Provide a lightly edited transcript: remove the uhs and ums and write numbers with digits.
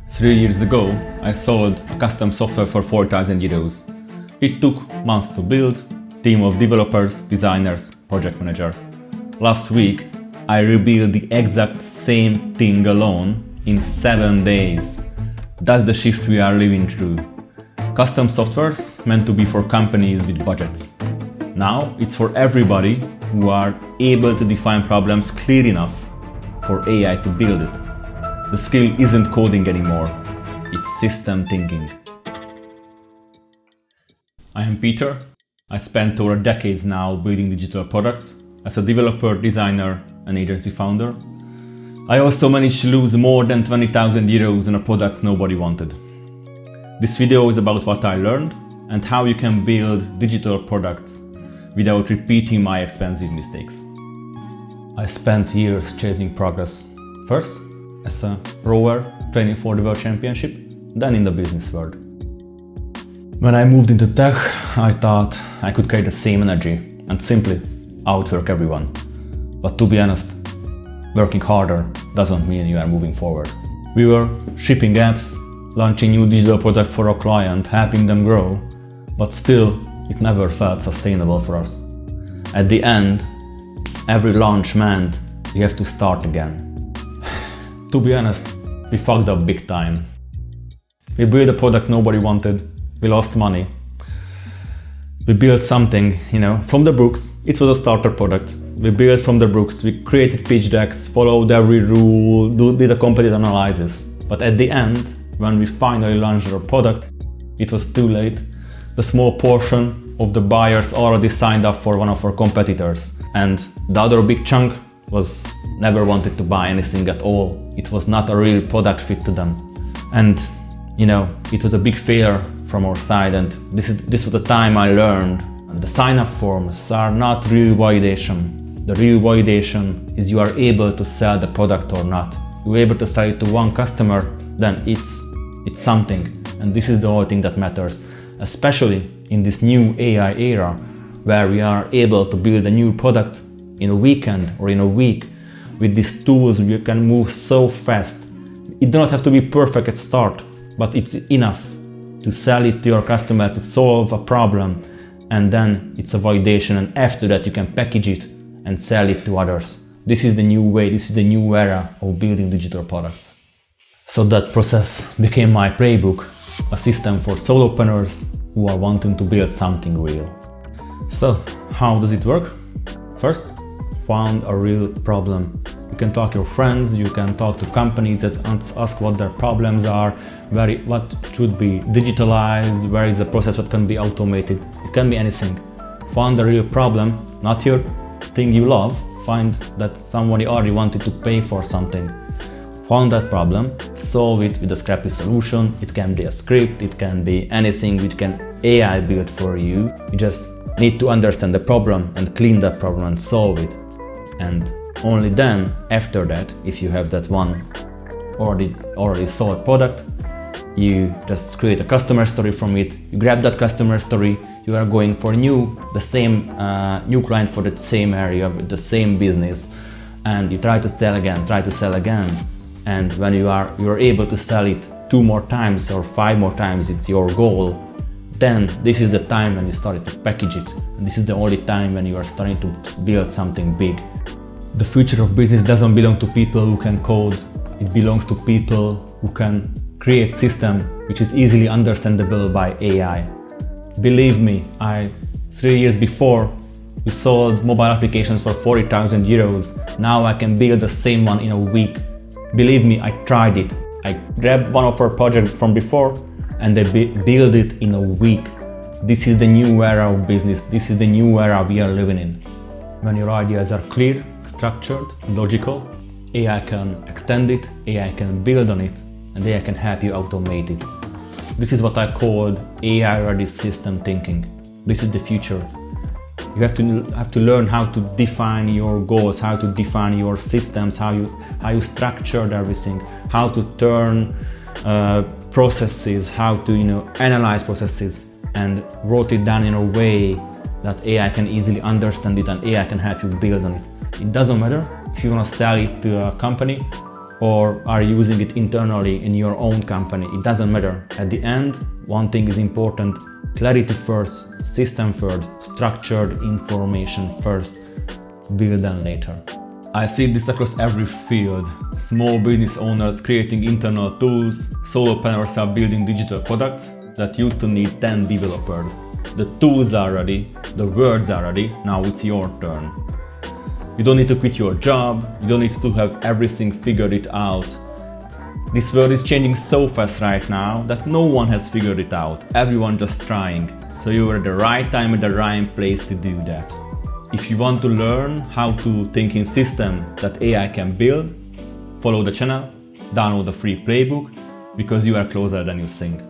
3 years ago, I sold a custom software for 4,000 euros. It took months to build, team of developers, designers, project manager. Last week, I rebuilt the exact same thing alone in 7 days. That's the shift we are living through. Custom softwares meant to be for companies with budgets. Now it's for everybody who are able to define problems clear enough for AI to build it. The skill isn't coding anymore, it's system thinking. I am Peter. I spent over decades now building digital products as a developer, designer and agency founder. I also managed to lose more than 20,000 euros on a products nobody wanted. This video is about what I learned and how you can build digital products without repeating my expensive mistakes. I spent years chasing progress. First, as a rower training for the World Championship, then in the business world. When I moved into tech, I thought I could carry the same energy and simply outwork everyone. But to be honest, working harder doesn't mean you are moving forward. We were shipping apps, launching new digital products for our client, helping them grow, but still it never felt sustainable for us. At the end, every launch meant we have to start again. To be honest, we fucked up big time. We built a product nobody wanted, we lost money. We built something, from the books. It was a starter product. We built from the books, we created pitch decks, followed every rule, did a complete analysis. But at the end, when we finally launched our product, it was too late. The small portion of the buyers already signed up for one of our competitors. And the other big chunk was never wanted to buy anything at all. It was not a real product fit to them. And it was a big failure from our side, and this was the time I learned the sign-up forms are not real validation. The real validation is you are able to sell the product or not. You're able to sell it to one customer, then it's something, and this is the only thing that matters, especially in this new AI era where we are able to build a new product in a weekend or in a week. With these tools we can move so fast. It does not have to be perfect at start, but it's enough to sell it to your customer, to solve a problem, and then it's a validation, and after that you can package it and sell it to others. This is the new way, this is the new era of building digital products. So that process became my playbook, a system for solopreneurs who are wanting to build something real. So how does it work? First, found a real problem. You can talk to your friends, you can talk to companies, just ask what their problems are, what should be digitalized, where is the process that can be automated. It can be anything. Find a real problem, not your thing you love. Find that somebody already wanted to pay for something. Found that problem, solve it with a scrappy solution. It can be a script, it can be anything which can AI build for you. You just need to understand the problem and clean that problem and solve it. And only then, after that, if you have that one already solved product, you just create a customer story from it. You grab that customer story, you are going for the same new client for the same area with the same business, and you try to sell again. And when you are able to sell it 2 more times or 5 more times, it's your goal. Then this is the time when you started to package it. And this is the only time when you are starting to build something big. The future of business doesn't belong to people who can code. It belongs to people who can create system which is easily understandable by AI. Believe me, 3 years before, we sold mobile applications for 40,000 euros. Now I can build the same one in a week. Believe me, I tried it. I grabbed one of our projects from before and I build it in a week. This is the new era of business. This is the new era we are living in. When your ideas are clear, structured, logical, AI can extend it, AI can build on it, and AI can help you automate it. This is what I call AI-ready system thinking. This is the future. You have to learn how to define your goals, how to define your systems, how you structured everything, how to turn processes, how to analyze processes, and wrote it down in a way that AI can easily understand it and AI can help you build on it. It doesn't matter if you want to sell it to a company or are you using it internally in your own company? It doesn't matter. At the end, one thing is important: clarity first, system first, structured information first, build them later. I see this across every field. Small business owners creating internal tools, solopreneurs are building digital products that used to need 10 developers. The tools are ready, the words are ready, now it's your turn. You don't need to quit your job, you don't need to have everything figured it out. This world is changing so fast right now that no one has figured it out, everyone just trying. So you are at the right time at the right place to do that. If you want to learn how to think in systems that AI can build, follow the channel, download the free playbook, because you are closer than you think.